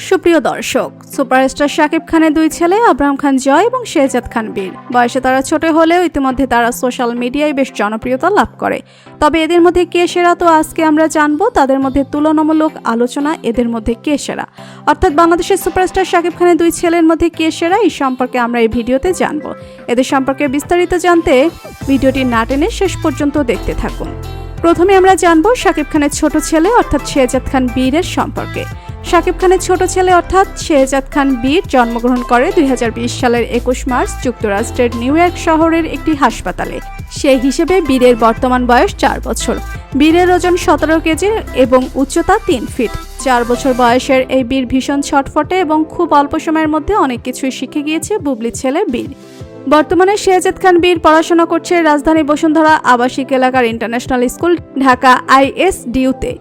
সুপ্রিয় দর্শক, সুপারস্টার শাকিব খানের দুই ছেলে আব্রাহাম খান জয় এবং শেহজাদ খান বীর। বয়সে তারা ছোট হলেও ইতিমধ্যে তারা সোশ্যাল মিডিয়ায় বেশ জনপ্রিয়তা লাভ করে। তবে এদের মধ্যে কে সেরা, তো আজকে আমরা জানবো। তাদের মধ্যে তুলনামূলক আলোচনা, এদের মধ্যে কে সেরা, অর্থাৎ বাংলাদেশের সুপারস্টার শাকিব খানের দুই ছেলের মধ্যে কে সেরা, এই সম্পর্কে আমরা এই ভিডিওতে জানবো। এদের সম্পর্কে বিস্তারিত জানতে ভিডিওটি না টেনে শেষ পর্যন্ত দেখতে থাকুন। প্রথমে আমরা জানবো শাকিব খানের ছোট ছেলে অর্থাৎ শেহজাদ খান বীরের সম্পর্কে। শাকিব খানের ছোট ছেলে অর্থাৎ শেহজাদ খান বীর জন্মগ্রহণ করে 2020 সালের 21 মার্চ যুক্তরাষ্ট্রের নিউ ইয়র্ক শহরের একটি হাসপাতালে। সেই হিসেবে বীরের বর্তমান বয়স 4 বছর। বীরের ওজন 17 কেজি এবং উচ্চতা 3 ফিট। 4 বছর বয়সের এই বীর ভীষণ ছটফটে এবং খুব অল্প সময়ের মধ্যে অনেক কিছুই শিখে গিয়েছে বুবলি ছেলে বীর। বর্তমানে শেহজাদ খান বীর পড়াশোনা করছে রাজধানী বসুন্ধরা আবাসিক এলাকার ইন্টারন্যাশনাল স্কুল ঢাকা ISDU-তে।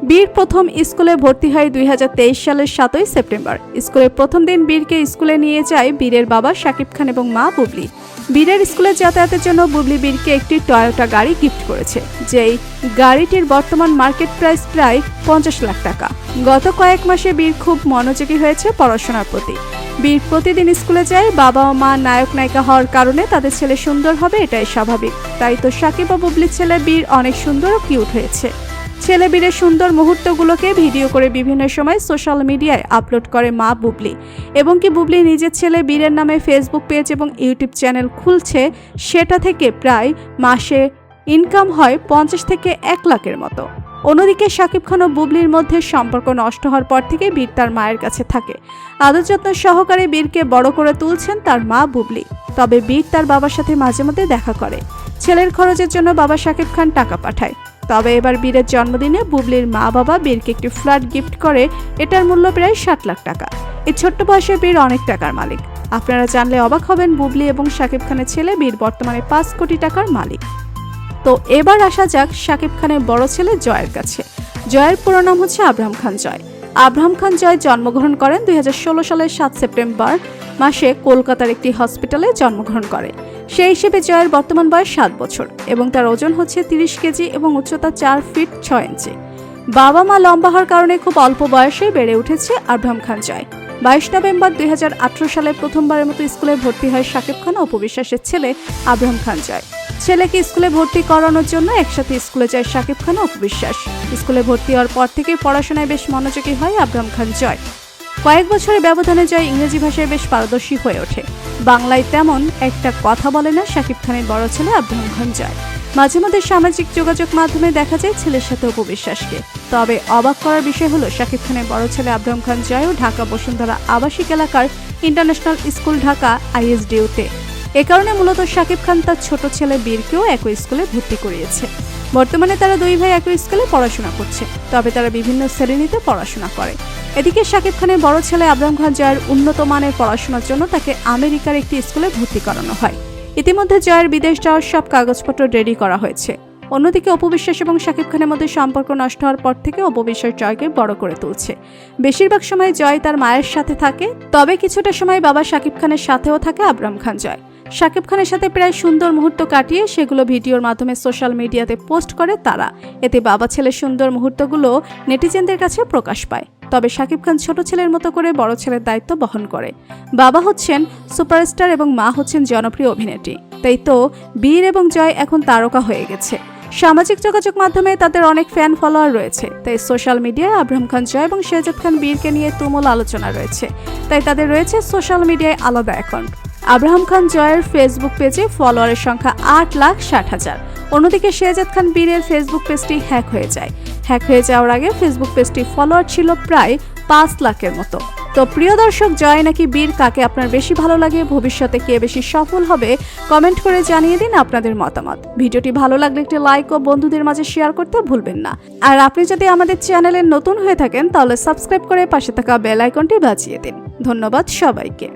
বীর প্রথম স্কুলে ভর্তি হয় 2023 সালের 7 সেপ্টেম্বর। স্কুলের প্রথম দিন বীরকে স্কুলে নিয়ে যায় বীরের বাবা শাকিব খান এবং মা বুবলি। বীরের স্কুলে যাতায়াতের জন্য বুবলি বীরকে একটি টয়োটা গাড়ি গিফট করেছে, যেই গাড়িটির বর্তমান মার্কেট প্রাইস প্রায় 50 লাখ টাকা। গত কয়েক মাসে বীর খুব মনোযোগী হয়েছে পড়াশোনার প্রতি। বীর প্রতিদিন স্কুলে যায়। বাবা ও মা নায়ক নায়িকা হওয়ার কারণে তাদের ছেলে সুন্দর হবে, এটাই স্বাভাবিক। তাই তো শাকিব ও বুবলির ছেলে বীর অনেক সুন্দর ও কিউট হয়েছে। ছেলে বীরের সুন্দর মুহূর্তগুলোকে ভিডিও করে বিভিন্ন সময় সোশ্যাল মিডিয়ায় আপলোড করে মা বুবলি। এবং কি বুবলি নিজের ছেলে বীরের নামে ফেসবুক পেজ এবং ইউটিউব চ্যানেল খুলছে, সেটা থেকে প্রায় মাসে ইনকাম হয় 50 থেকে 1 লাখের মতো। অন্যদিকে শাকিব খান ও বুবলির মধ্যে সম্পর্ক নষ্ট হওয়ার পর থেকে বীর তার মায়ের কাছে থাকে। আদর যত্ন সহকারে বীরকে বড় করে তুলছেন তার মা বুবলি। তবে বীর তার বাবার সাথে মাঝে মধ্যে দেখা করে। ছেলের খরচের জন্য বাবা শাকিব খান টাকা পাঠায়। তবে এবার বীরের জন্মদিনে বুবলির মা বাবা বীরকে একটি ফ্ল্যাট গিফট করে। এটার মূল্য প্রায় 60 লাখ টাকা। এই ছোট্ট বয়সে বীর অনেক টাকার মালিক। আপনারা জানলে অবাক হবেন, বুবলি এবং শাকিব খানের ছেলে বীর বর্তমানে 5 কোটি টাকার মালিক। তো এবার আসা যাক শাকিব খানের বড় ছেলে জয়ের কাছে। জয়ের পুরো নাম হচ্ছে আব্রাহাম খান জয়। আব্রাহাম খান জয় জন্মগ্রহণ করেন 2016 সালের 7 সেপ্টেম্বর মাসে কলকাতার একটি হসপিটালে জন্মগ্রহণ করে। সেই হিসেবে জয়ের বর্তমান বয়স 7 বছর এবং তার ওজন হচ্ছে 30 কেজি এবং উচ্চতা 4 ফিট 6 ইঞ্চি। বাবা মা লম্বা হওয়ার কারণে খুব অল্প বয়সে বেড়ে উঠেছে আব্রাহাম খান জয়। 22 নভেম্বর 2018 সালে প্রথমবারের মতো স্কুলে ভর্তি হয় শাকিব খান ও অপবিশ্বাসের ছেলে আব্রাহাম খান জয়। ছেলেকে স্কুলে ভর্তি করানোর জন্য একসাথে স্কুলে যায় শাকিব খান ও অপবিশ্বাস। স্কুলে ভর্তি হওয়ার পর থেকে পড়াশোনায় বেশ মনোযোগী হয় আব্রাহাম খান জয়। কয়েক বছরের ব্যবধানে জয় ইংরেজি ভাষায় বেশ পারদর্শী হয়ে ওঠে। বাংলায় তেমন একটা কথা বলে না শাকিব খানের বড় ছেলে আব্রাহাম খান জয়। মাঝে মধ্যে সামাজিক যোগাযোগ মাধ্যমে দেখা যায় ছেলের সাথে অপবিশ্বাসকে। তবে অবাক করার বিষয় হলো শাকিব খানের বড় ছেলে আব্রাহাম খান জয়ও ঢাকা বসুন্ধরা আবাসিক এলাকার ইন্টারন্যাশনাল স্কুল ঢাকা ISDU-তে। এ কারণে মূলত শাকিব খান তার ছোট ছেলে বীরকেও একই স্কুলে ভর্তি করিয়েছে। বর্তমানে তারা দুই ভাই একই স্কুলে পড়াশোনা করছে, তবে তারা বিভিন্ন শ্রেণীতে পড়াশোনা করে। এদিকে শাকিব খানের বড় ছেলে আব্রাহাম খান জয়ের উন্নত মানের পড়াশোনার জন্য তাকে আমেরিকার একটি স্কুলে ভর্তি করানো হয়। ইতিমধ্যে জয়ের বিদেশ যাওয়ার সব কাগজপত্র রেডি করা হয়েছে। অন্যদিকে অপবিশ্বাস এবং শাকিব খানের মধ্যে সম্পর্ক নষ্ট হওয়ার পর থেকে অপবিশ্বাস জয়কে বড় করে তুলছে। বেশিরভাগ সময় জয় তার মায়ের সাথে থাকে, তবে কিছুটা সময় বাবা শাকিব খানের সাথেও থাকে আব্রাহাম খান জয়। শাকিব খানের সাথে প্রায় সুন্দর মুহূর্ত কাটিয়ে সেগুলো ভিডিওর মাধ্যমে সোশ্যাল মিডিয়াতে পোস্ট করে তারা। এতে বাবা ছেলের সুন্দর মুহূর্তগুলো নেটিজেনদের কাছে প্রকাশ পায়। তবে শাকিব খান ছোট ছেলের মতো করে বড় ছেলের দায়িত্ব বহন করে। বাবা হচ্ছেন সুপারস্টার এবং মা হচ্ছেন জনপ্রিয় অভিনেত্রী। তাই তো বীর এবং জয় এখন তারকা হয়ে গেছে। সামাজিক যোগাযোগ মাধ্যমে তাদের অনেক ফ্যান ফলোয়ার রয়েছে। তাই সোশ্যাল মিডিয়ায় আব্রাহাম খান জয় এবং শেহজাদ খান বীরকে নিয়ে তুমুল আলোচনা রয়েছে। তাই তাদের রয়েছে সোশ্যাল মিডিয়ায় আলাদা অ্যাকাউন্ট। আব্রাহাম খান জয়ের ফেসবুক পেজে ফলোয়ারের সংখ্যা 8,60,000। অন্যদিকে শেহজাদ খান বীরের ফেসবুক পেজটি হ্যাক হয়ে যায়। হ্যাক হয়ে যাওয়ার আগে ফেসবুক পেজটি ফলোয়ার ছিল প্রায় 5 লাখের মতো। তো প্রিয় দর্শক, জয় নাকি বীর, কাকে আপনার বেশি ভালো লাগে? ভবিষ্যতে কে বেশি সফল হবে? কমেন্ট করে জানিয়ে দিন আপনাদের মতামত। ভিডিওটি ভালো লাগলে একটি লাইক ও বন্ধুদের মাঝে শেয়ার করতে ভুলবেন না। আর আপনি যদি আমাদের চ্যানেলে নতুন হয়ে থাকেন তাহলে সাবস্ক্রাইব করে পাশে থাকা বেল আইকনটি বাজিয়ে দিন। ধন্যবাদ সবাইকে।